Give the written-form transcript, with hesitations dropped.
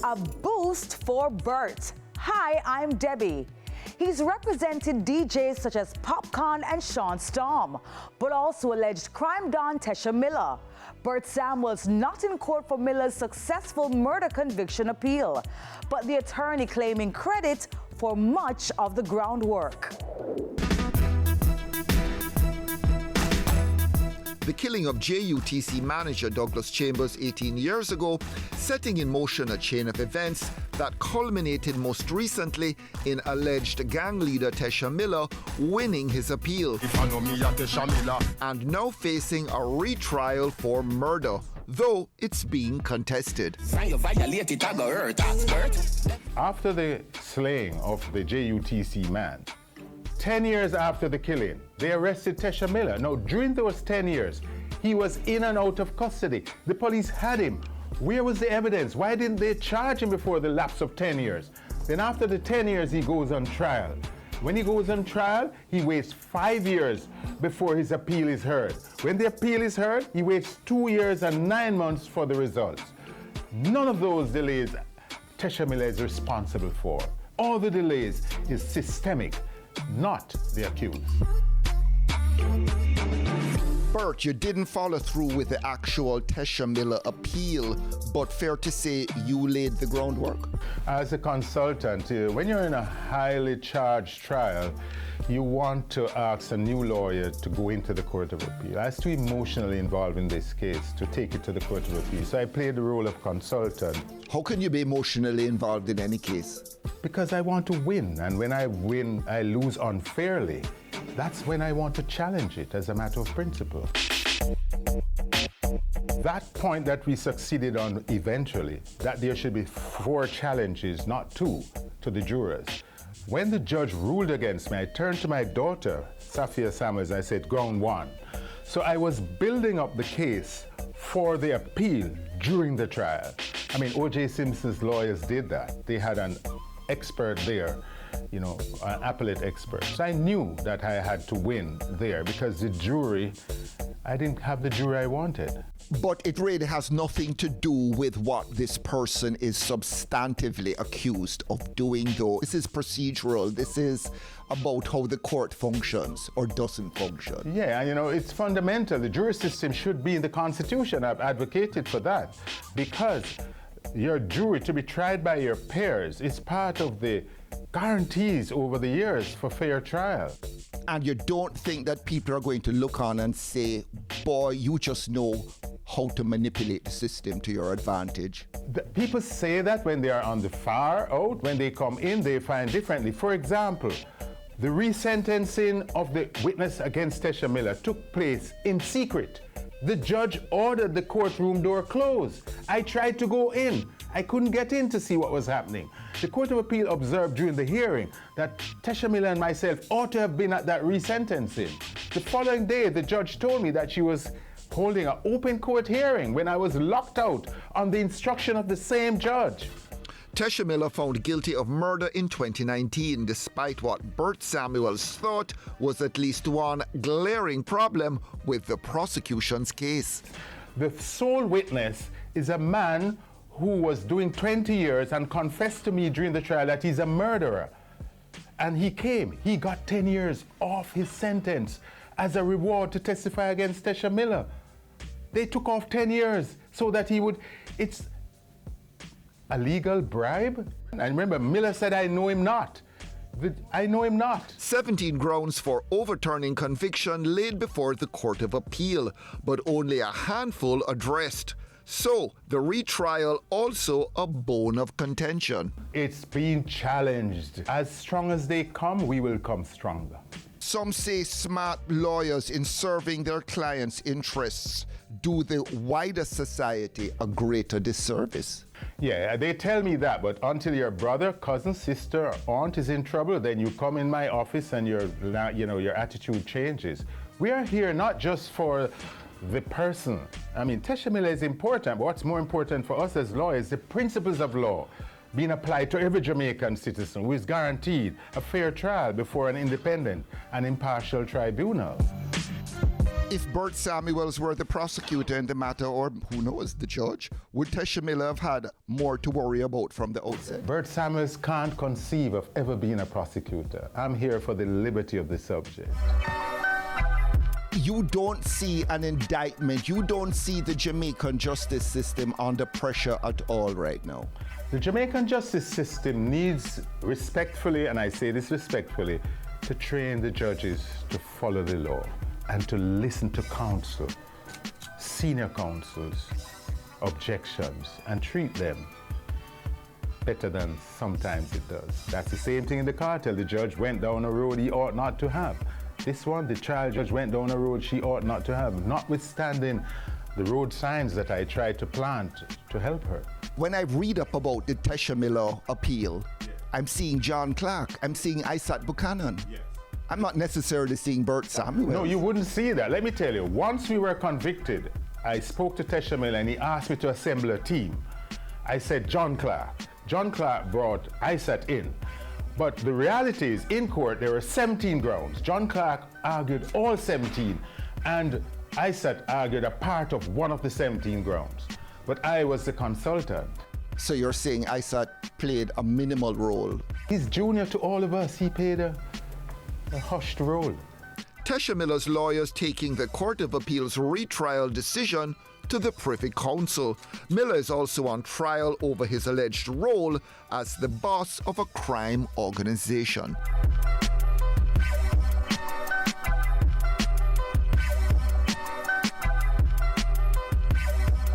A boost for Bert. Hi, I'm Debbie. He's represented DJs such as Popcorn and Sean Storm, but also alleged crime don Tesha Miller. Bert Samuels not in court for Miller's successful murder conviction appeal, but the attorney claiming credit for much of the groundwork. The killing of JUTC manager Douglas Chambers 18 years ago, setting in motion a chain of events that culminated most recently in alleged gang leader Tesha Miller winning his appeal. And now facing a retrial for murder, though it's being contested. After the slaying of the JUTC man, 10 years after the killing, they arrested Tesha Miller. Now, during those 10 years, he was in and out of custody. The police had him. Where was the evidence? Why didn't they charge him before the lapse of 10 years? Then after the 10 years, he goes on trial. When he goes on trial, he waits 5 years before his appeal is heard. When the appeal is heard, he waits 2 years and 9 months for the results. None of those delays Tesha Miller is responsible for. All the delays is systemic, not the accused. Bert, you didn't follow through with the actual Tesha Miller appeal, but fair to say you laid the groundwork. As a consultant, when you're in a highly charged trial, you want to ask a new lawyer to go into the Court of Appeal. I was too emotionally involved in this case to take it to the Court of Appeal, so I played the role of consultant. How can you be emotionally involved in any case? Because I want to win, and when I win, I lose unfairly. That's when I want to challenge it as a matter of principle. That point that we succeeded on eventually, that there should be 4 challenges, not 2, to the jurors. When the judge ruled against me, I turned to my daughter, Safia Samuels, and I said, ground 1. So I was building up the case for the appeal during the trial. I mean, O.J. Simpson's lawyers did that. They had an expert there, you know, an appellate expert. So I knew that I had to win there because the jury, I didn't have the jury I wanted. But it really has nothing to do with what this person is substantively accused of doing, though. This is procedural. This is about how the court functions or doesn't function. Yeah, and you know, it's fundamental. The jury system should be in the Constitution. I've advocated for that because your jury to be tried by your peers is part of the guarantees over the years for fair trial. And you don't think that people are going to look on and say, boy, you just know how to manipulate the system to your advantage? People say that when they are on the far out. When they come in, they find differently. For example, the resentencing of the witness against Tesha Miller took place in secret. The judge ordered the courtroom door closed. I tried to go in. I couldn't get in to see what was happening. The Court of Appeal observed during the hearing that Tesha Miller and myself ought to have been at that resentencing. The following day, the judge told me that she was holding an open court hearing when I was locked out on the instruction of the same judge. Tesha Miller found guilty of murder in 2019, despite what Bert Samuels thought was at least one glaring problem with the prosecution's case. The sole witness is a man who was doing 20 years and confessed to me during the trial that he's a murderer. And he came. He got 10 years off his sentence as a reward to testify against Tesha Miller. They took off 10 years so that he would... It's a legal bribe? And remember, Miller said, I know him not. I know him not. 17 grounds for overturning conviction laid before the Court of Appeal, but only a handful addressed. So, the retrial also a bone of contention. It's being challenged. As strong as they come, we will come stronger. Some say smart lawyers in serving their clients' interests do the wider society a greater disservice. Yeah, they tell me that, but until your brother, cousin, sister, or aunt is in trouble, then you come in my office and your attitude changes. We are here not just for the person. I mean, Tesha Miller is important, but what's more important for us as lawyers, the principles of law being applied to every Jamaican citizen who is guaranteed a fair trial before an independent and impartial tribunal. If Bert Samuels were the prosecutor in the matter, or who knows, the judge, would Tesha Miller have had more to worry about from the outset? Bert Samuels can't conceive of ever being a prosecutor. I'm here for the liberty of the subject. You don't see an indictment. You don't see the Jamaican justice system under pressure at all right now. The Jamaican justice system needs, respectfully, and I say this respectfully, to train the judges to follow the law and to listen to counsel, senior counsel's objections, and treat them better than sometimes it does. That's the same thing in the cartel. The judge went down a road he ought not to have. This one, the trial judge went down a road she ought not to have, notwithstanding the road signs that I tried to plant to help her. When I read up about the Tesha Miller appeal, I'm seeing John Clark, I'm seeing Isaac Buchanan. I'm not necessarily seeing Bert Samuels. No, you wouldn't see that. Let me tell you, once we were convicted, I spoke to Tesha Miller and he asked me to assemble a team. I said, John Clark. John Clark brought Isaac in. But the reality is, in court, there were 17 grounds. John Clark argued all 17, and Isaac argued a part of one of the 17 grounds. But I was the consultant. So you're saying Isaac played a minimal role? He's junior to all of us. He played a hushed role. Tesha Miller's lawyers taking the Court of Appeal's retrial decision to the Privy Council. Miller is also on trial over his alleged role as the boss of a crime organization.